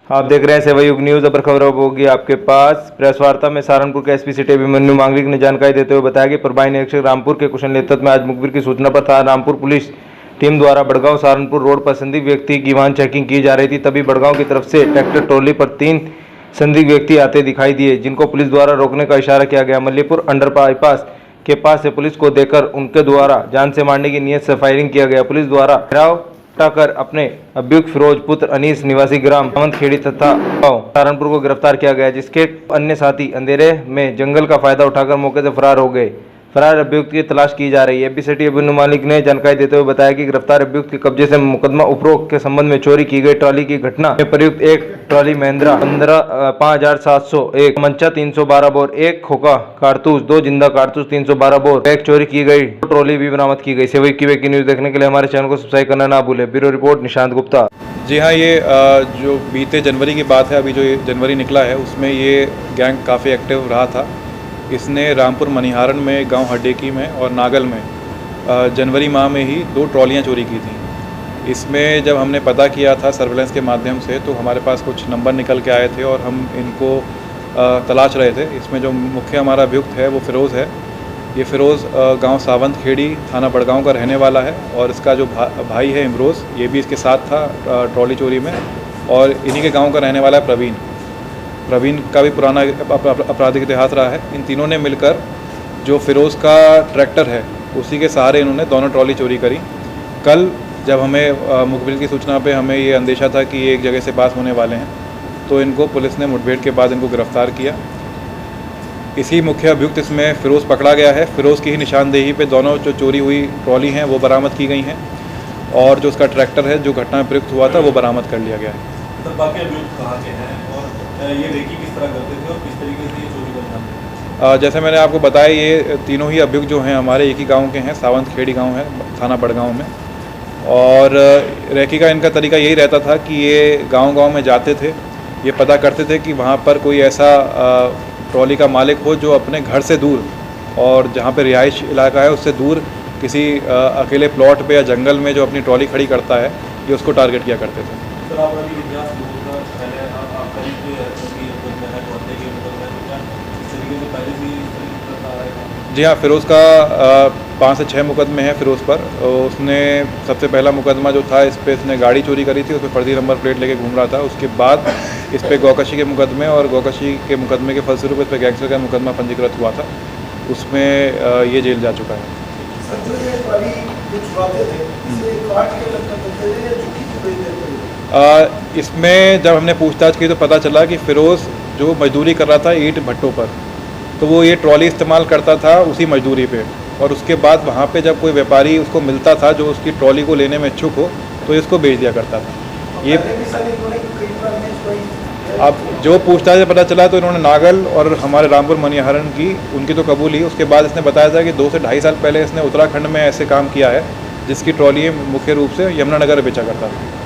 आप देख रहे हैं सेवायुग न्यूज। अपर खबर अब होगी आपके पास। प्रेस वार्ता में सहारनपुर के एसपी सिटी अभिमन्यु मांगलिक ने जानकारी देते हुए बताया कि प्रभारी निरीक्षक रामपुर के कुशल नेतृत्व में आज मुखबिर की सूचना पर था रामपुर पुलिस टीम द्वारा बड़गांव सहारनपुर रोड पर संदिग्ध व्यक्ति की वाहन चेकिंग की जा रही थी। तभी बड़गांव की तरफ से ट्रैक्टर ट्रॉली पर 3 संदिग्ध व्यक्ति आते दिखाई दिए, जिनको पुलिस द्वारा रोकने का इशारा किया गया। मल्लीपुर अंडर बाईपास के पास से पुलिस को देखकर उनके द्वारा जान से मारने की नीयत से फायरिंग किया गया। पुलिस द्वारा घेराव कर अपने अभियुक्त फिरोज पुत्र अनीस निवासी ग्राम सावंतखेड़ी तथा सहारनपुर को गिरफ्तार किया गया, जिसके अन्य साथी अंधेरे में जंगल का फायदा उठाकर मौके से फरार हो गए। फरार अभियुक्त की तलाश की जा रही है। एसपी सिटी अभिमन्यु मालिक ने जानकारी देते हुए बताया कि गिरफ्तार अभियुक्त के कब्जे से मुकदमा उपरोक्त के संबंध में चोरी की गई ट्रॉली की घटना में प्रयुक्त एक ट्रॉली महिंद्रा 5701 मंचा 312 बोर, एक खोखा कारतूस, 2 जिंदा कारतूस 312 बोर, एक चोरी की गई ट्रॉली भी बरामद की गई। सेवक की न्यूज देखने के लिए हमारे चैनल को सब्सक्राइब करना ना भूले। Bureau report Nishant Gupta. जी हाँ, ये जो बीते जनवरी की बात है, अभी जो जनवरी निकला है उसमें ये गैंग काफ़ी एक्टिव रहा था। इसने रामपुर मनिहारन में, गांव हड्डेकी में और नागल में जनवरी माह में ही 2 ट्रॉलियाँ चोरी की थी। इसमें जब हमने पता किया था सर्वेलेंस के माध्यम से, तो हमारे पास कुछ नंबर निकल के आए थे और हम इनको तलाश रहे थे। इसमें जो मुख्य हमारा अभियुक्त है वो फ़िरोज़ है। ये फ़िरोज़ गांव सावंतखेड़ी, थाना बड़गांव का रहने वाला है और इसका जो भाई है इमरोज़, ये भी इसके साथ था ट्रॉली चोरी में, और इन्हीं के गाँव का रहने वाला है प्रवीण का भी पुराना आपराधिक इतिहास रहा है। इन तीनों ने मिलकर जो फ़िरोज़ का ट्रैक्टर है उसी के सहारे इन्होंने दोनों ट्रॉली चोरी करी। कल जब हमें मुखबिर की सूचना पे हमें ये अंदेशा था कि ये एक जगह से पास होने वाले हैं, तो इनको पुलिस ने मुठभेड़ के बाद इनको गिरफ्तार किया। इसी मुख्य अभियुक्त इसमें फ़िरोज़ पकड़ा गया है। फ़िरोज़ की ही निशानदेही पे दोनों जो चोरी हुई ट्रॉली हैं वो बरामद की गई हैं, और जो उसका ट्रैक्टर है जो घटना में प्रयुक्त हुआ था वो बरामद कर लिया गया है। तो बाकी अभियुक्त कहाँ के हैं और ये रेकी किस तरह करते थे और किस तरीके से ये चोरी को अंजाम देते थे? जैसे मैंने आपको बताया, ये तीनों ही अभियुक्त जो हैं हमारे एक ही गांव के हैं, सावंतखेड़ी गांव है, थाना बड़गांव में। और रेकी का इनका तरीका यही रहता था कि ये गांव-गांव में जाते थे, ये पता करते थे कि वहाँ पर कोई ऐसा ट्रॉली का मालिक हो जो अपने घर से दूर और जहाँ पे रिहाइश इलाका है उससे दूर किसी अकेले प्लॉट पे या जंगल में जो अपनी ट्रॉली खड़ी करता है, ये उसको टारगेट किया करते थे। सर, आप अभी इतिहास पहले आपका जी हाँ, फ़िरोज़ का 5 से 6 मुकदमे हैं फ़िरोज़ पर। उसने सबसे पहला मुकदमा जो था, इस पर इसने गाड़ी चोरी करी थी, उस पर फर्जी नंबर प्लेट लेके घूम रहा था। उसके बाद इस पर गौकशी के मुकदमे और गौकशी के मुकदमे के फलस्वरूप इस पर गैंगस्टर का मुकदमा पंजीकृत हुआ था, उसमें ये जेल जा चुका है। इसमें जब हमने पूछताछ की तो पता चला कि फ़िरोज़ जो मजदूरी कर रहा था ईंट भट्टों पर, तो वो ये ट्रॉली इस्तेमाल करता था उसी मजदूरी पे, और उसके बाद वहाँ पे जब कोई व्यापारी उसको मिलता था जो उसकी ट्रॉली को लेने में इच्छुक हो, तो इसको बेच दिया करता था। ये अब जो पूछताछ से पता चला तो इन्होंने नागल और हमारे रामपुर मनिहारन की उनकी तो कबूली। उसके बाद इसने बताया था कि 2 से ढाई साल पहले इसने उत्तराखंड में ऐसे काम किया है जिसकी ट्रॉली मुख्य रूप से यमुनानगर बेचा करता था।